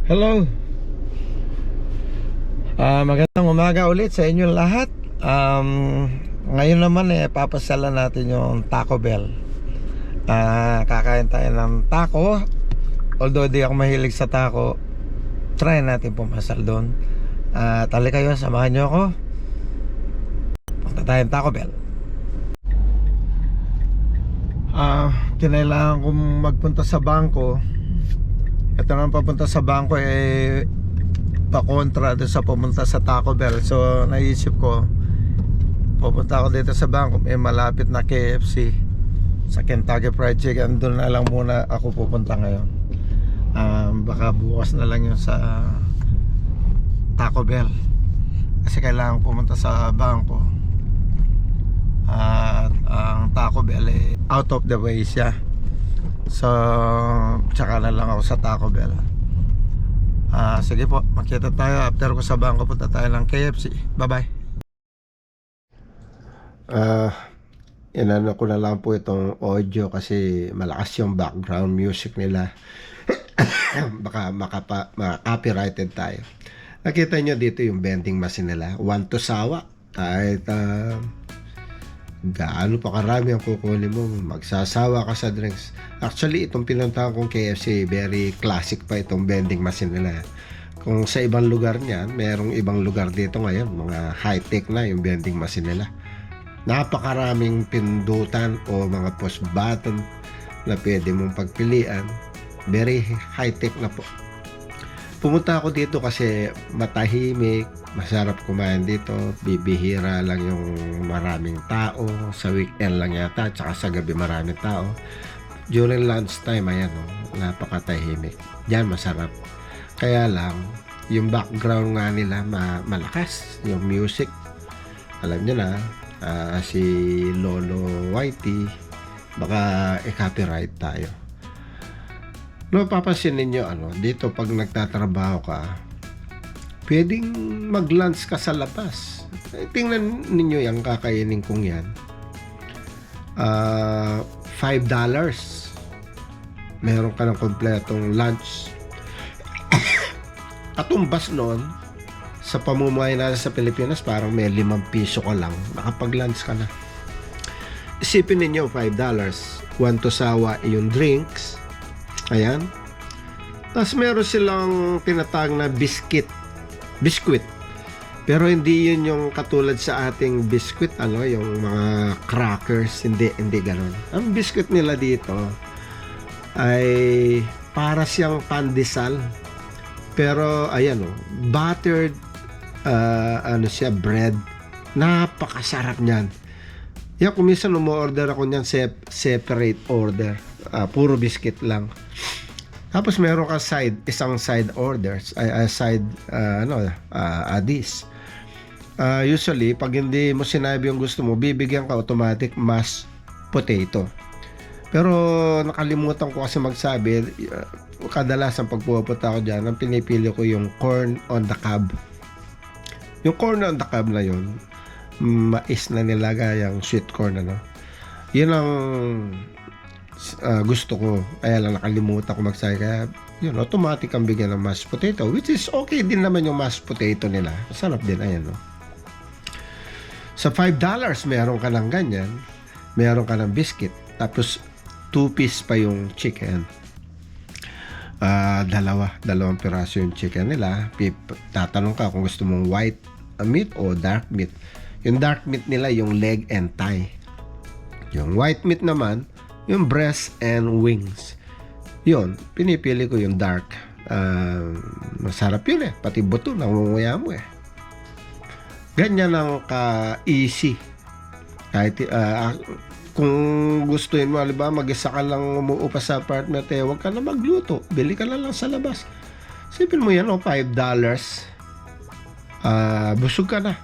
Hello. Magandang umaga ulit sa inyong lahat. Ngayon naman papasalan natin yung Taco Bell. Kakain tayo ng taco. Although di ako mahilig sa taco, try natin pumasal doon. Tali kayo, samahan nyo ako. Punta tayong Taco Bell. Kinailangan kong magpunta sa bangko. Ito naman papunta sa bangko pakontra doon sa pumunta sa Taco Bell. So naisip ko pupunta ako dito sa bangko, may malapit na KFC sa Kentucky Fried Chicken. Doon na lang muna ako pupunta ngayon. Baka bukas na lang yung sa Taco Bell kasi kailangan pumunta sa bangko. At ang Taco Bell out of the way siya. So tsaka na lang ako sa Taco Bell. Sige po, makita tayo after ko sa bangko. Punta tayo ng KFC. Bye bye. Inano ko na lang po itong audio kasi malakas yung background music nila. Baka maka-copyrighted tayo. Nakita nyo dito yung vending machine nila, 1 to sawa. Kahit gaano pa karami ang kukunin mo, magsasawa ka sa drinks. Actually, itong pinuntahan kong KFC, very classic pa itong vending machine nila. Kung sa ibang lugar niyan, merong ibang lugar dito ngayon, mga high-tech na yung vending machine nila. Napakaraming pindutan o mga push button na pwede mong pagpilian. Very high-tech na po. Pumunta ako dito kasi matahimik, masarap kumain dito, bibihira lang yung maraming tao, sa weekend lang yata, tsaka sa gabi maraming tao. During lunch time, ayan napakatahimik. Diyan masarap. Kaya lang, yung background nga nila malakas, yung music. Alam nyo na, si Lolo Whitey, baka i-copyright tayo. No, papansin ninyo, dito pag nagtatrabaho ka, pwedeng mag-lunch ka sa labas. Tingnan ninyo yung kakainin kong yan. $5. Meron ka ng kompletong lunch. Katumbas noon, sa pamumuhay natin sa Pilipinas, parang may 5 piso ka lang. Nakapag-lunch ka na. Isipin ninyo, $5. 1 to sawa yung drinks. Ayan. Tapos meron silang tinatawag na biscuit. Pero hindi yun yung katulad sa ating biscuit, yung mga crackers, hindi ganoon. Ang biscuit nila dito ay para siyang pandesal. Pero ayan buttered siya, bread. Napakasarap niyan. Yan, kung minsan umu-order ako niyan, separate order. Puro biscuit lang. Tapos meron ka isang side orders, dish. Usually, pag hindi mo sinabi yung gusto mo, bibigyan ka automatic mashed potato. Pero nakalimutan ko kasi magsabi, kadalasan pag pupunta ako dyan, ang pinipili ko yung corn on the cob. Yung corn on the cob na yun, mais na nilagay, yung sweet corn, yun ang gusto ko. Kaya lang nakalimutan ko magsabi, kaya yun, automatic ang bigyan ng mashed potato, which is okay din naman yung mashed potato nila. Masarap din, ayan Sa $5 meron ka ng ganyan, meron ka ng biscuit, tapos 2 piece pa yung chicken. Dalawang piraso yung chicken nila. Tatanong ka kung gusto mong white meat o dark meat. Yung dark meat nila yung leg and thigh. Yung white meat naman yung breast and wings. Yun, pinipili ko yung dark. Masarap yun pati buto nangunguya mo Ganyan lang ka-easy. Kahit kung gustuin mo, halimbawa mag-isa ka lang umuupa sa apartment, huwag ka na magluto, bili ka na lang sa labas. Sipin mo yan, $5, busog ka na.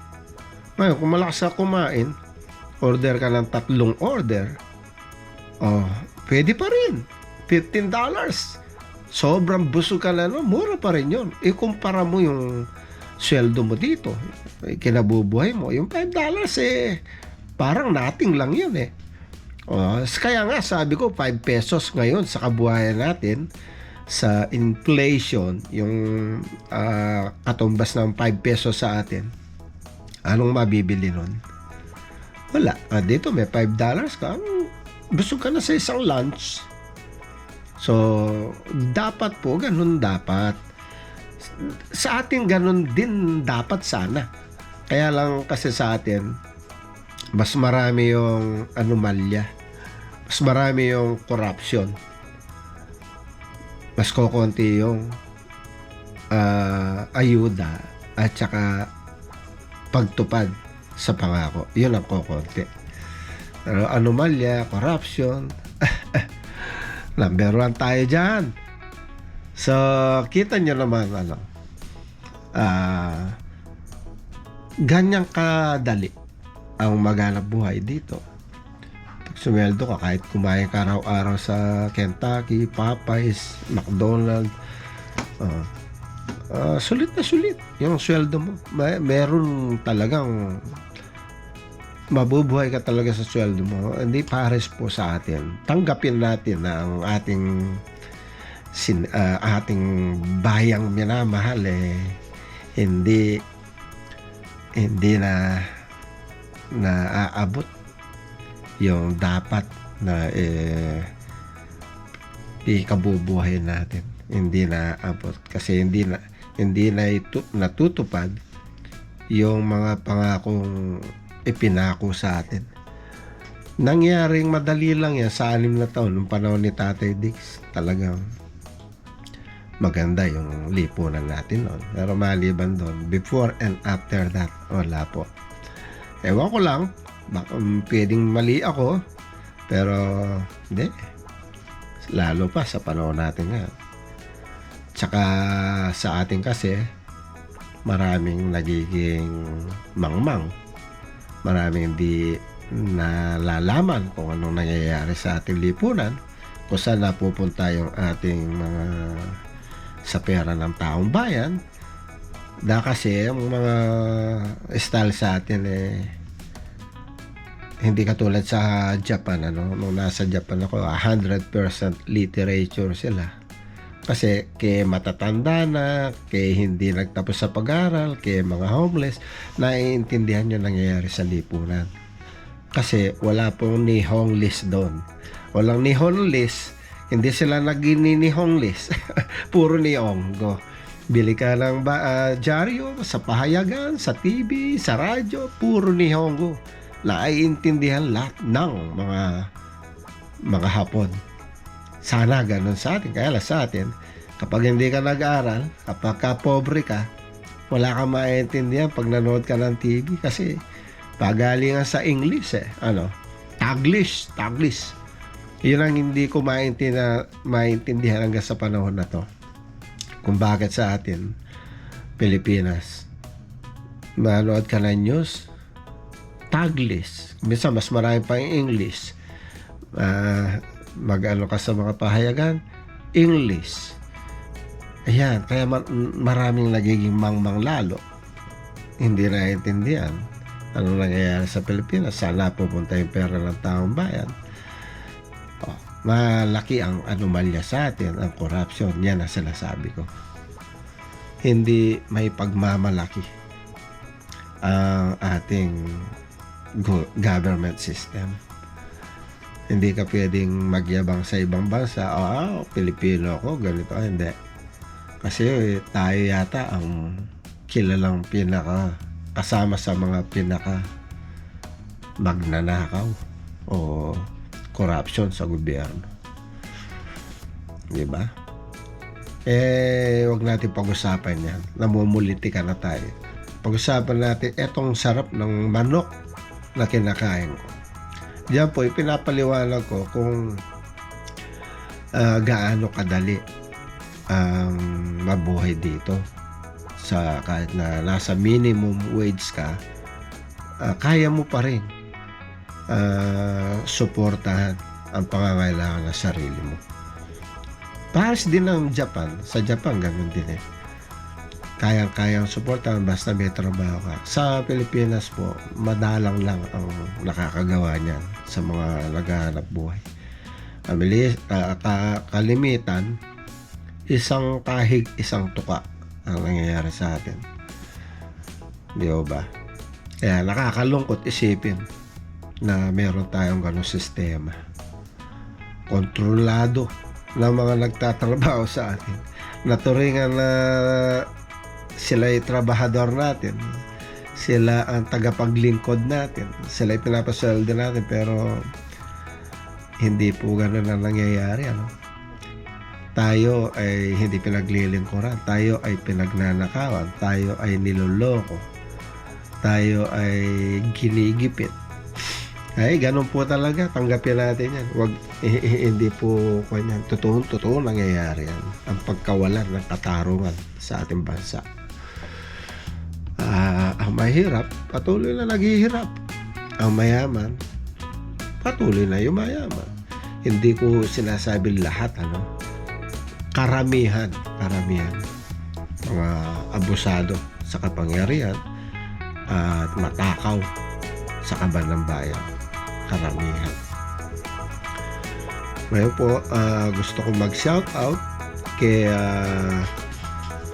Ngayon, kung malakas ka kumain, order ka ng 3 order, pwede pa rin, $15. Sobrang busog ka na, mura pa rin yun. Ikumpara mo yung sweldo mo dito, kinabubuhay mo, yung $5 parang nothing lang yun Kaya nga sabi ko 5 pesos ngayon sa kabuhayan natin sa inflation, yung katumbas ng 5 pesos sa atin, anong mabibili nun? Wala. Dito may $5 ka, busog ka na sa isang lunch. So, dapat po, ganun dapat. Sa atin, ganun din dapat sana. Kaya lang kasi sa atin, mas marami yung anomalya. Mas marami yung corruption. Mas kokonti yung ayuda at saka pagtupad sa pangako. Yun ang kokonti. Pero anomalya, corruption, number 1 tayo dyan. So, kita nyo naman, ganyang kadali ang maghanap buhay dito. Pag sumweldo ka, kahit kumain ka araw-araw sa Kentucky, Popeyes, McDonald's, sulit na sulit yung sweldo mo. Meron talagang mabubuhay ka talaga sa sweldo mo. Hindi pares po sa atin. Tanggapin natin na ang ating bayang minamahal hindi na naaabot yung dapat na ikabubuhay natin. Hindi na abot kasi hindi na natutupad yung mga pangakong ipinako sa atin. Nangyaring madali lang yan sa 6 na taon nung panahon ni Tatay Diggs. Talagang maganda yung lipunan natin noon. Pero maliban doon, before and after that, wala po. Ewan ko lang, baka pwedeng mali ako, pero hindi. Lalo pa sa panahon natin nga. Tsaka sa atin kasi, maraming nagiging mangmang. Maraming hindi nalalaman kung anong nangyayari sa ating lipunan, kung saan napupunta yung ating mga sa pera ng taong bayan. Kasi yung mga style sa atin hindi katulad sa Japan. Nung nasa Japan ako, 100% literature sila. Kasi kay matatanda na, kay hindi nagtapos sa pag-aral, kay mga homeless, naiintindihan yung nangyayari sa lipunan. Kasi wala pong nihong list doon. Walang nihong list. Hindi sila nagini-nihong list. Puro nihong. Go. Bili ka ng dyaryo, sa pahayagan, sa TV, sa radyo, puro nihongo. Naiintindihan lahat ng mga Hapon. Sana ganun sa atin. Kaya sa atin, kapag hindi ka nag-aaral, kapag ka pobre ka, wala kang maintindihan pag nanood ka ng TV kasi pagalingan sa English Taglish. Yun ang hindi ko maintindihan hanggang sa panahon na to. Kung bakit sa atin, Pilipinas, manood ka ng news, Taglish. Minsan mas marami pa yung English. Mag-ano ka sa mga pahayagan, English. Ayan, kaya maraming nagiging mangmang lalo. Hindi naiintindihan ano nangyayari sa Pilipinas. Sana pupunta yung pera ng taong bayan. Malaki ang anomalya sa atin, ang corruption. Yan ang sinasabi ko. Hindi may pagmamalaki ang ating government system. Hindi ka pwedeng magyabang sa ibang bansa. Pilipino ako, ganito. Hindi. Kasi tayo yata ang kilalang kasama sa mga magnanakaw o corruption sa gobyerno. Diba? Wag natin pag-usapan yan. Namumuliti ka na tayo. Pag-usapan natin etong sarap ng manok na kinakain ko. Diyan po, ipinapaliwanag ko kung gaano kadali ang mabuhay dito. Kahit na nasa minimum wage ka, kaya mo pa rin suportahan ang pangangailangan ng sarili mo. Pares din ng Japan. Sa Japan, ganun din Kayang-kayang suportahan basta may trabaho ka. Sa Pilipinas po, madalang lang ang nakakagawa niyan sa mga naghahanap buhay. Kalimitan, isang kahig, isang tuka ang nangyayari sa atin. Di ba? Kaya nakakalungkot isipin na meron tayong ganong sistema. Kontrolado ng mga nagtatrabaho sa atin. Naturingan na sila'y trabahador natin. Sila ang tagapaglingkod natin. Sila'y pinapasweldo natin, pero hindi po ganun ang nangyayari. Tayo ay hindi pinaglilingkuran. Tayo ay pinagnanakawan. Tayo ay niloloko. Tayo ay ginigipit. Ay, ganun po talaga. Tanggapin natin yan. Hindi po kanyan. Totoo nangyayari yan. Ang pagkawalan ng katarungan sa ating bansa. Ang mahirap, patuloy na naghihirap. Ang mayaman, patuloy na yumayaman. Hindi ko sinasabi lahat, karamihan mga abusado sa kapangyarihan at matakaw sa kaban ng bayan. Karamihan. Ngayon po, gusto kong mag-shout out kay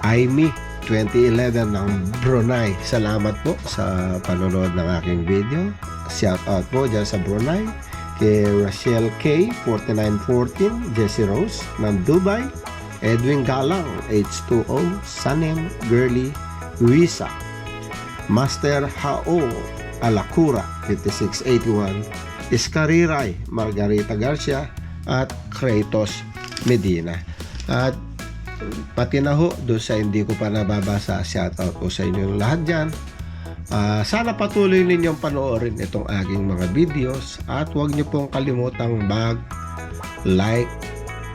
Aimee 2011 ng Brunei. Salamat po sa panonood ng aking video. Shout out po dyan sa Brunei kay Rachel K 4914, Jessie Rose ng Dubai, Edwin Galang H2O, Sanem Girly Wisa, Master Hao Alacura 5681, Iskariray Margarita Garcia at Kratos Medina. At pati na ho doon sa hindi ko pa nababasa, shoutout po sa inyo lahat dyan. Sana patuloy ninyong panoorin itong aking mga videos at huwag nyo pong kalimutang mag-like,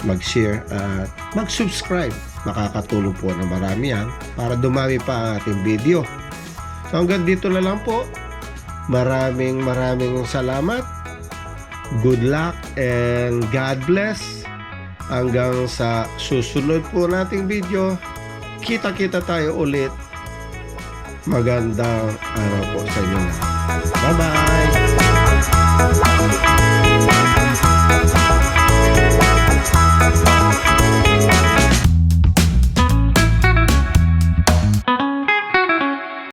mag-share at mag-subscribe. Makakatulong po na marami yan para dumami pa ang ating video. So hanggang dito na lang po. Maraming salamat. Good luck and God bless. Hanggang sa susunod po nating video. Kita-kita tayo ulit. Magandang araw po sa inyo lahat. Bye-bye!